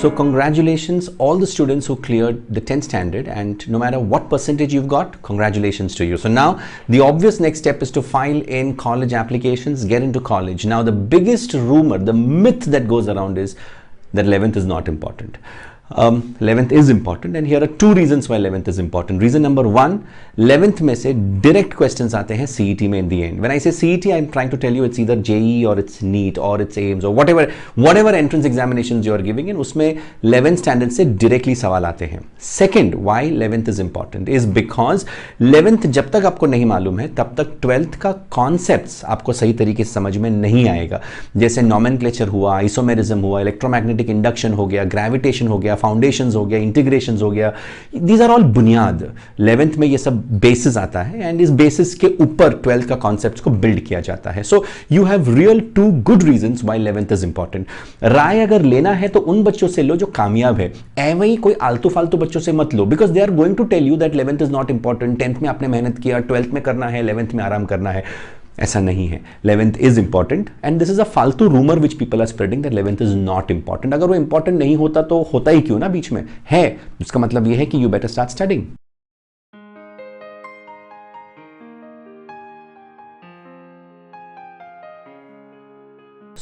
So congratulations all the students who cleared the 10th standard, and no matter what percentage you've got, congratulations to you. So now the obvious next step is to file in college applications, get into college. Now the biggest rumor, the myth that goes around is that 11th is not important. 11th is important, and here are two reasons why 11th is important. Reason number one, 11th में से direct questions आते हैं CET में in the end. When I say CET, I'm trying to tell you it's either JEE or it's NEET or it's AIMS or whatever entrance examinations you are giving in, उसमें 11th standard से directly सवाल आते हैं. Second, why 11th is important is because 11th जब तक आपको नहीं मालूम है तब तक 12th का concepts आपको सही तरीके से समझ में नहीं आएगा. जैसे nomenclature हुआ, isomerism हुआ, electromagnetic induction हो गया, gravitation हो गया, फाउंडेशंस हो गया, इंटीग्रेशंस हो गया, दीज आर ऑल बुनियाद. 11th में ये सब बेसिस आता है एंड इस बेसिस के ऊपर 12th का कॉन्सेप्ट्स को बिल्ड किया जाता है. So you have real two good reasons why 11th is important. राय अगर लेना है तो उन बच्चों से लो जो कामयाब है, एवं ही कोई आलतू फालतू बच्चों से मत लो, because they are going to tell you that 11th is not important. 10th में आपने मेहनत किया, 12th में करना है, 11th में आराम करना है. ऐसा नहीं है. 11th is important and this is a फालतू rumour which people are spreading that 11th is not important. अगर वो इंपॉर्टेंट नहीं होता तो होता ही क्यों ना बीच में है. इसका मतलब ये है कि you better start studying.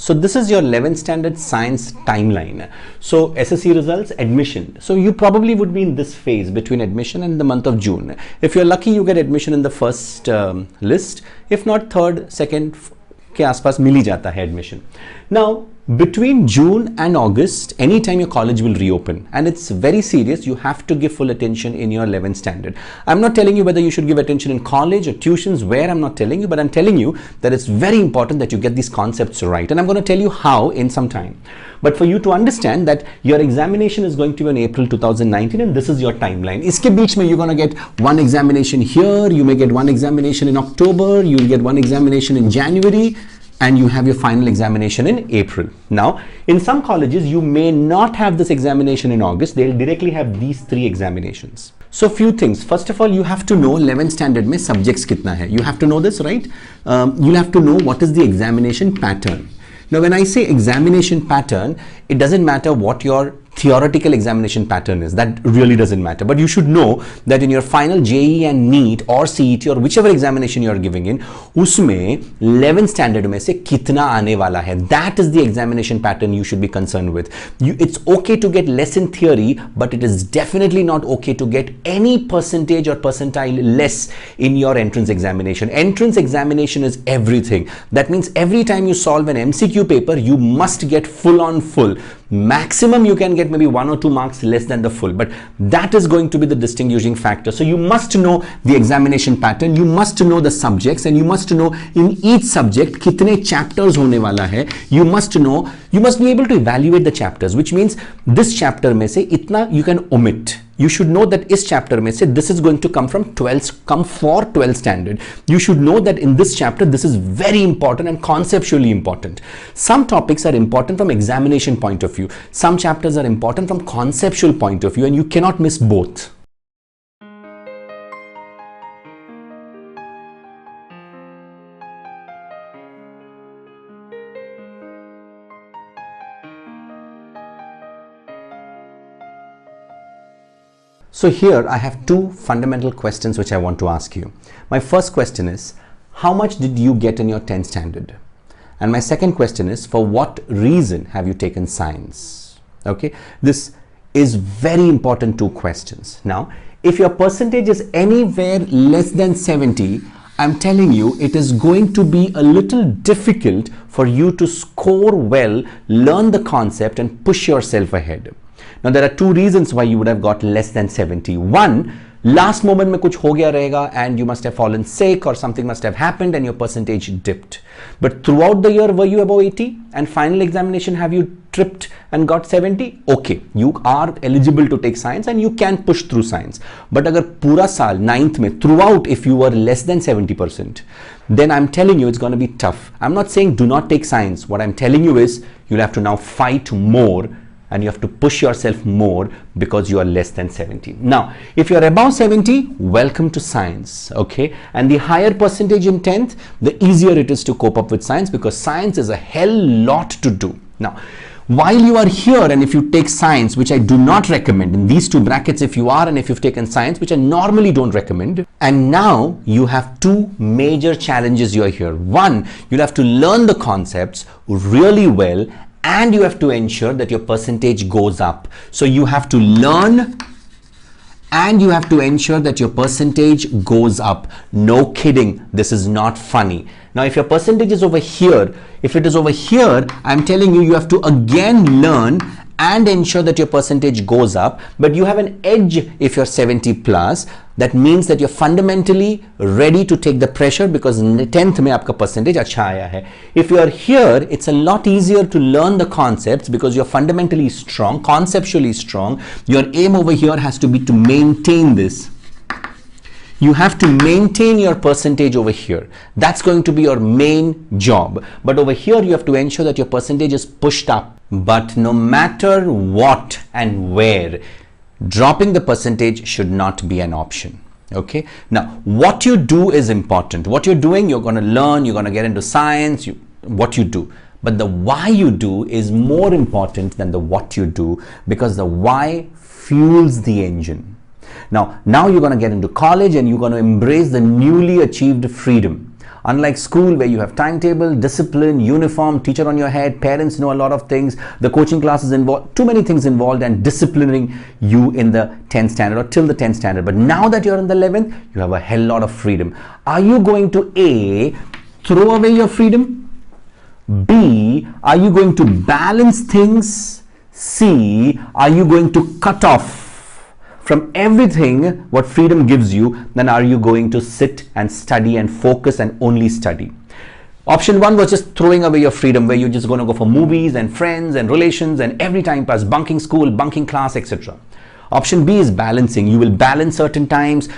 So this is your 11th standard science timeline. So SSC results, admission. So you probably would be in this phase between admission and the month of June. If you're lucky, you get admission in the first list. If not, third, second के आसपास मिल ही जाता है admission. Now between June and August, anytime your college will reopen, and it's very serious, you have to give full attention in your 11th standard. I'm not telling you whether you should give attention in college or tuitions, where I'm not telling you, but I'm telling you that it's very important that you get these concepts right, and I'm going to tell you how in some time. But for you to understand that your examination is going to be in April 2019 and this is your timeline. इसके बीच में you're going to get one examination here, you may get one examination in October, you'll get one examination in January, and you have your final examination in April. Now, in some colleges, you may not have this examination in August. They'll directly have these 3 examinations. So, few things. First of all, you have to know 11th standard में subjects कितना है. You have to know this, right? You'll have to know what is the examination pattern. Now, when I say examination pattern, it doesn't matter what your theoretical examination pattern is. That really doesn't matter. But you should know that in your final JEE and NEET or CET or whichever examination you are giving in, उसमें 11th standard में से कितना आने वाला है. That is the examination pattern you should be concerned with. It's okay to get less in theory, but it is definitely not okay to get any percentage or percentile less in your entrance examination. Entrance examination is everything. That means every time you solve an MCQ paper, you must get full on full. Maximum you can get maybe 1 or 2 marks less than the full, but that is going to be the distinguishing factor. So you must know the examination pattern, you must know the subjects, and you must know in each subject कितने chapters होने वाला है. You must know, you must be able to evaluate the chapters, which means this chapter में से इतना you can omit. You should know that इस chapter में से this is going to come from 12th, come for 12th standard. You should know that in this chapter this is very important and conceptually important. Some topics are important from examination point of view. Some chapters are important from conceptual point of view, and you cannot miss both. So here I have 2 fundamental questions which I want to ask you. My first question is, how much did you get in your 10th standard? And my second question is, for what reason have you taken science? Okay, this is very important 2 questions. Now, if your percentage is anywhere less than 70, I'm telling you it is going to be a little difficult for you to score well, learn the concept and push yourself ahead. Now there are 2 reasons why you would have got less than 70. One, last moment में कुछ हो गया रहेगा and you must have fallen sick or something must have happened and your percentage dipped. But throughout the year, were you above 80 and final examination have you tripped and got 70? Okay, you are eligible to take science and you can push through science. But अगर पूरा साल 9th में throughout if you were less than 70%, then I'm telling you it's going to be tough. I'm not saying do not take science. What I'm telling you is you'll have to now fight more and you have to push yourself more because you are less than 70. Now, if you're above 70, welcome to science, okay? And the higher percentage in 10th, the easier it is to cope up with science because science is a hell lot to do. Now, While you are here, and if you take science, which I do not recommend, in these two brackets if you are, and if you've taken science, which I normally don't recommend, and now you have two major challenges you are here. One, you'll have to learn the concepts really well, and you have to ensure that your percentage goes up. So you have to learn and you have to ensure that your percentage goes up. No kidding, this is not funny. Now, if your percentage is over here, if it is over here, I'm telling you, you have to again learn and ensure that your percentage goes up, but you have an edge if you're 70 plus. That means that you're fundamentally ready to take the pressure because 10th mein aapka percentage acha aaya hai. If you are here, it's a lot easier to learn the concepts because you're fundamentally strong, conceptually strong. Your aim over here has to be to maintain this. You have to maintain your percentage over here. That's going to be your main job. But over here, you have to ensure that your percentage is pushed up. But no matter what and where, dropping the percentage should not be an option. Okay. Now, what you do is important. What you're doing, you're going to learn, you're going to get into science, what you do. But the why you do is more important than the what you do, because the why fuels the engine. Now you're going to get into college and you're going to embrace the newly achieved freedom. Unlike school where you have timetable, discipline, uniform, teacher on your head, parents know a lot of things, the coaching classes involved, too many things involved and disciplining you in the 10th standard or till the 10th standard. But now that you're in the 11th, you have a hell lot of freedom. Are you going to A, throw away your freedom? B, are you going to balance things? C, are you going to cut off from everything what freedom gives you? Then are you going to sit and study and focus and only study? Option 1 was just throwing away your freedom, where you're just going to go for movies and friends and relations and every time pass, bunking school, bunking class, etc. Option B is balancing. You will balance certain times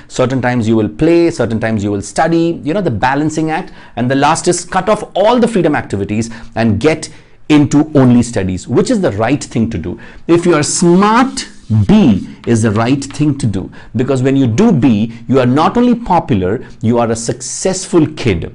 you will play, certain times you will study, you know, the balancing act. And the last is cut off all the freedom activities and get into only studies, which is the right thing to do. If you are smart, B is the right thing to do, because when you do B, you are not only popular, you are a successful kid.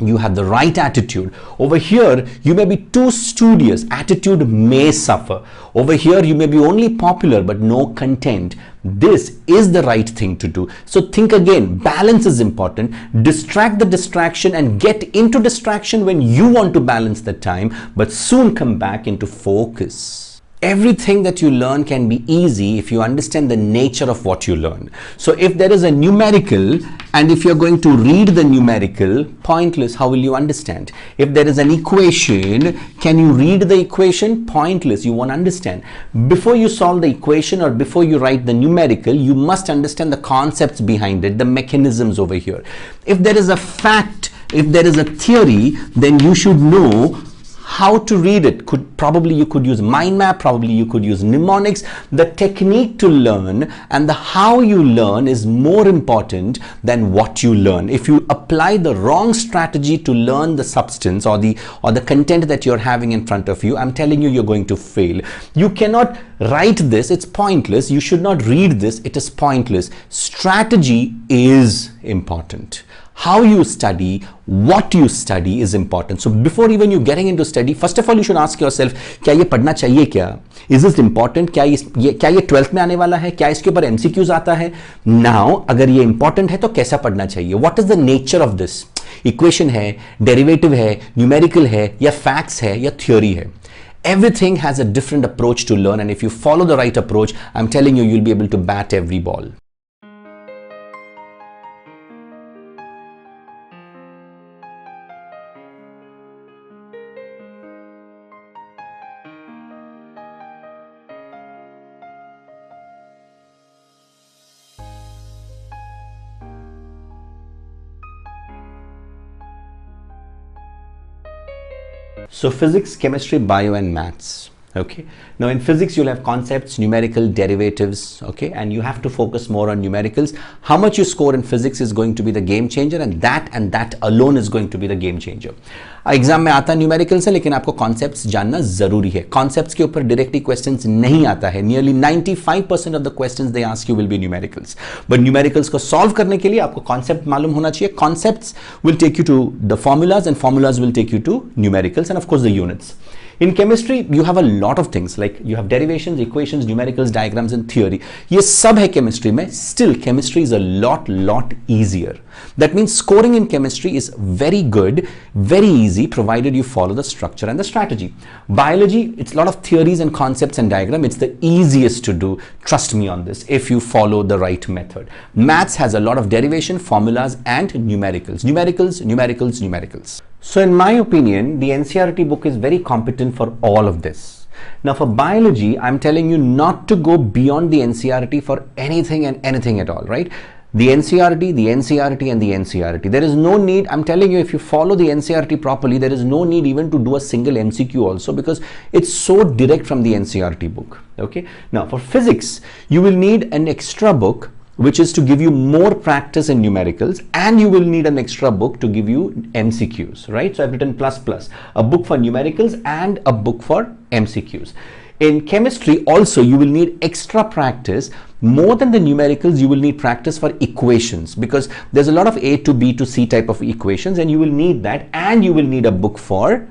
You have the right attitude. Over here, you may be too studious. Attitude may suffer. Over here, you may be only popular but no content. This is the right thing to do. So think again. Balance is important. Distract the distraction and get into distraction when you want to balance the time, but soon come back into focus. Everything that you learn can be easy if you understand the nature of what you learn. So if there is a numerical and if you're going to read the numerical, pointless, how will you understand? If there is an equation, can you read the equation? Pointless, you won't understand. Before you solve the equation or before you write the numerical, you must understand the concepts behind it, the mechanisms over here. If there is a fact, if there is a theory, then you should know how to read it. Probably you could use mind map, probably you could use mnemonics. The technique to learn and the how you learn is more important than what you learn. If you apply the wrong strategy to learn the substance or the content that you're having in front of you, I'm telling you, you're going to fail. You cannot write this, it's pointless. You should not read this, it is pointless. Strategy is important. How you study, what you study is important. So before even you getting into study, first of all, you should ask yourself, क्या ये पढ़ना चाहिए क्या? Is this important? क्या ये 12th में आने वाला है? क्या इसके ऊपर MCQs आता है? Now, अगर ये important है तो कैसा पढ़ना चाहिए? What is the nature of this? Equation है, derivative है, numerical है, या facts है, या theory है? Everything has a different approach to learn, and if you follow the right approach, I'm telling you, you'll be able to bat every ball. So physics, chemistry, bio and maths. Okay, now in physics you'll have concepts, numerical, derivatives, okay, and you have to focus more on numericals. How much you score in physics is going to be the game changer, and that alone is going to be the game changer. Exam में आता है numerical से, लेकिन आपको concepts जानना जरूरी है. Concepts के ऊपर डायरेक्टली क्वेश्चंस नहीं आता है. Nearly 95% of the questions they ask you will be numericals. But numericals को सॉल्व करने के लिए आपको कॉन्सेप्ट मालूम होना चाहिए. Concepts will take you to the formulas and formulas will take you to numericals and of course the units. In chemistry, you have a lot of things like you have derivations, equations, numericals, diagrams, and theory. ये सब है chemistry में. Still, chemistry is a lot easier. That means scoring in chemistry is very good, very easy, provided you follow the structure and the strategy. Biology, it's a lot of theories and concepts and diagram. It's the easiest to do. Trust me on this, if you follow the right method. Maths has a lot of derivation, formulas, and numericals. Numericals. So in my opinion, the NCERT book is very competent for all of this. Now for biology, I'm telling you not to go beyond the NCERT for anything and anything at all, right? The NCERT, the NCERT, and the NCERT. There is no need, I'm telling you, if you follow the NCERT properly, there is no need even to do a single MCQ also, because it's so direct from the NCERT book. Okay. Now for physics, you will need an extra book which is to give you more practice in numericals, and you will need an extra book to give you MCQs, right? So I've written plus, a book for numericals and a book for MCQs. In chemistry also, you will need extra practice. More than the numericals, you will need practice for equations, because there's a lot of A to B to C type of equations, and you will need that, and you will need a book for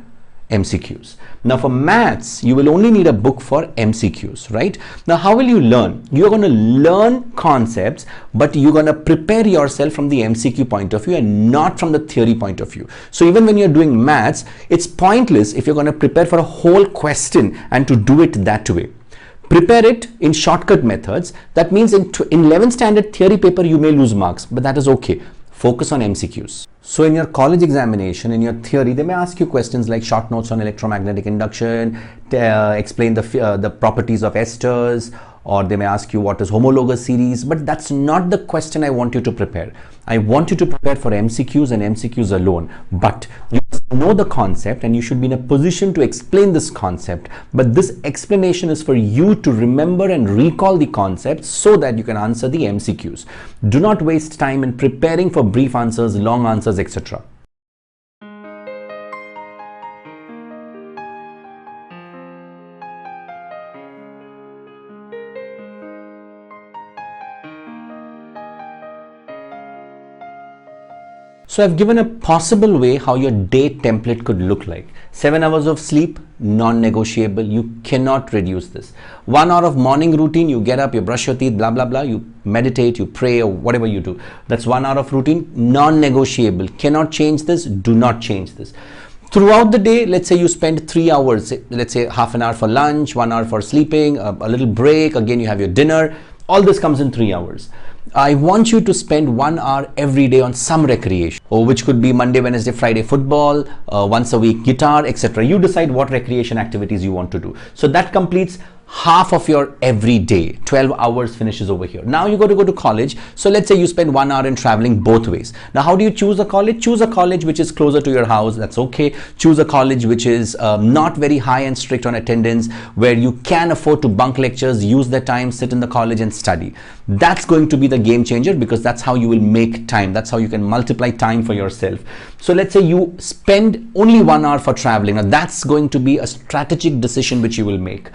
MCQs. Now for maths, you will only need a book for MCQs, right? Now how will you learn? You're going to learn concepts, but you're going to prepare yourself from the MCQ point of view and not from the theory point of view. So even when you're doing maths, it's pointless if you're going to prepare for a whole question and to do it that way. Prepare it in shortcut methods. That means in 11th standard theory paper, you may lose marks, but that is okay. Focus on MCQs. So in your college examination, in your theory, they may ask you questions like short notes on electromagnetic induction, explain the properties of esters, or they may ask you what is homologous series, but that's not the question I want you to prepare. I want you to prepare for MCQs and MCQs alone, but you must know the concept and you should be in a position to explain this concept. But this explanation is for you to remember and recall the concept so that you can answer the MCQs. Do not waste time in preparing for brief answers, long answers, etc. So I've given a possible way how your day template could look like. 7 hours of sleep, non-negotiable. You cannot reduce this. 1 hour of morning routine, you get up, you brush your teeth, blah, blah, blah. You meditate, you pray, or whatever you do. That's 1 hour of routine, non-negotiable. Cannot change this, do not change this. Throughout the day, let's say you spend 3 hours, let's say half an hour for lunch, 1 hour for sleeping, a little break, again you have your dinner. All this comes in 3 hours. I want you to spend 1 hour every day on some recreation, which could be Monday, Wednesday, Friday football, once a week guitar, etc. You decide what recreation activities you want to do. So that completes half of your every day. 12 hours finishes over here. Now you got to go to college. So let's say you spend 1 hour in traveling both ways. Now how do you choose a college? Choose a college which is closer to your house. That's okay. Choose a college which is not very high and strict on attendance, where you can afford to bunk lectures, use the time, sit in the college and study. That's going to be the game changer, because that's how you will make time. That's how you can multiply time for yourself. So let's say you spend only 1 hour for traveling. Now that's going to be a strategic decision which you will make.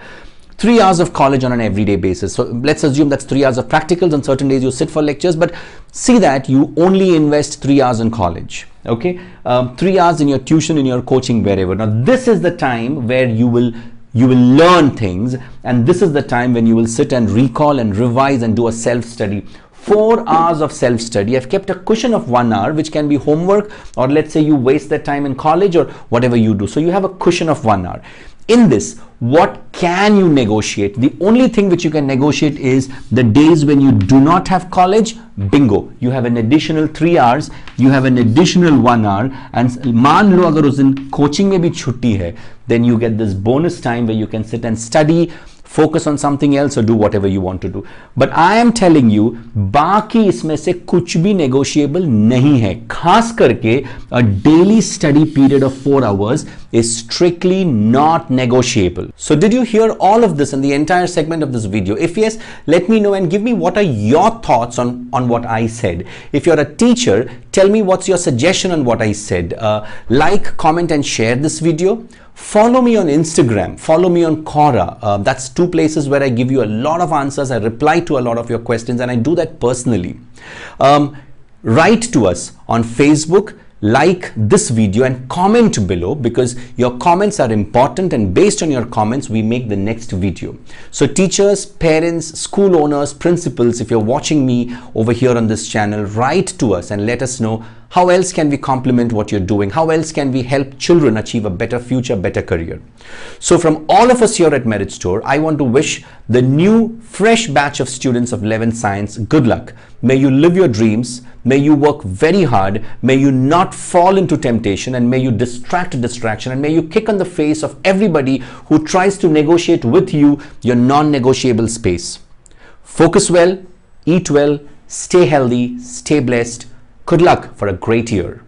3 hours of college on an everyday basis. So let's assume that's 3 hours of practicals. On certain days you sit for lectures, but see that you only invest 3 hours in college. Okay, 3 hours in your tuition, in your coaching, wherever. Now this is the time where you will learn things, and this is the time when you will sit and recall and revise and do a self-study. 4 hours of self-study. I've kept a cushion of 1 hour, which can be homework, or let's say you waste that time in college or whatever you do. So you have a cushion of 1 hour. In this, what can you negotiate? The only thing which you can negotiate is the days when you do not have college. Bingo, you have an additional 3 hours, you have an additional 1 hour, and मान लो अगर उस दिन coaching में भी छुट्टी है, then you get this bonus time where you can sit and study, focus on something else, or do whatever you want to do. But I am telling you, बाकी इसमें से कुछ भी negotiable नहीं है. खास करके a daily study period of 4 hours is strictly not negotiable. So did you hear all of this in the entire segment of this video? If yes, let me know and give me what are your thoughts on what I said. If you're a teacher, tell me what's your suggestion on what I said. Like, comment and share this video. Follow me on Instagram, follow me on Quora. That's 2 places where I give you a lot of answers. I reply to a lot of your questions, and I do that personally. Write to us on Facebook, like this video and comment below, because your comments are important, and based on your comments we make the next video. So teachers, parents, school owners, principals, if you're watching me over here on this channel, write to us and let us know how else can we complement what you're doing, how else can we help children achieve a better future, better career. So from all of us here at Meritstore, I want to wish the new fresh batch of students of 11th Science good luck. May you live your dreams, may you work very hard, may you not fall into temptation, and may you distract distraction, and may you kick on the face of everybody who tries to negotiate with you your non-negotiable space. Focus well, eat well, stay healthy, stay blessed. Good luck for a great year.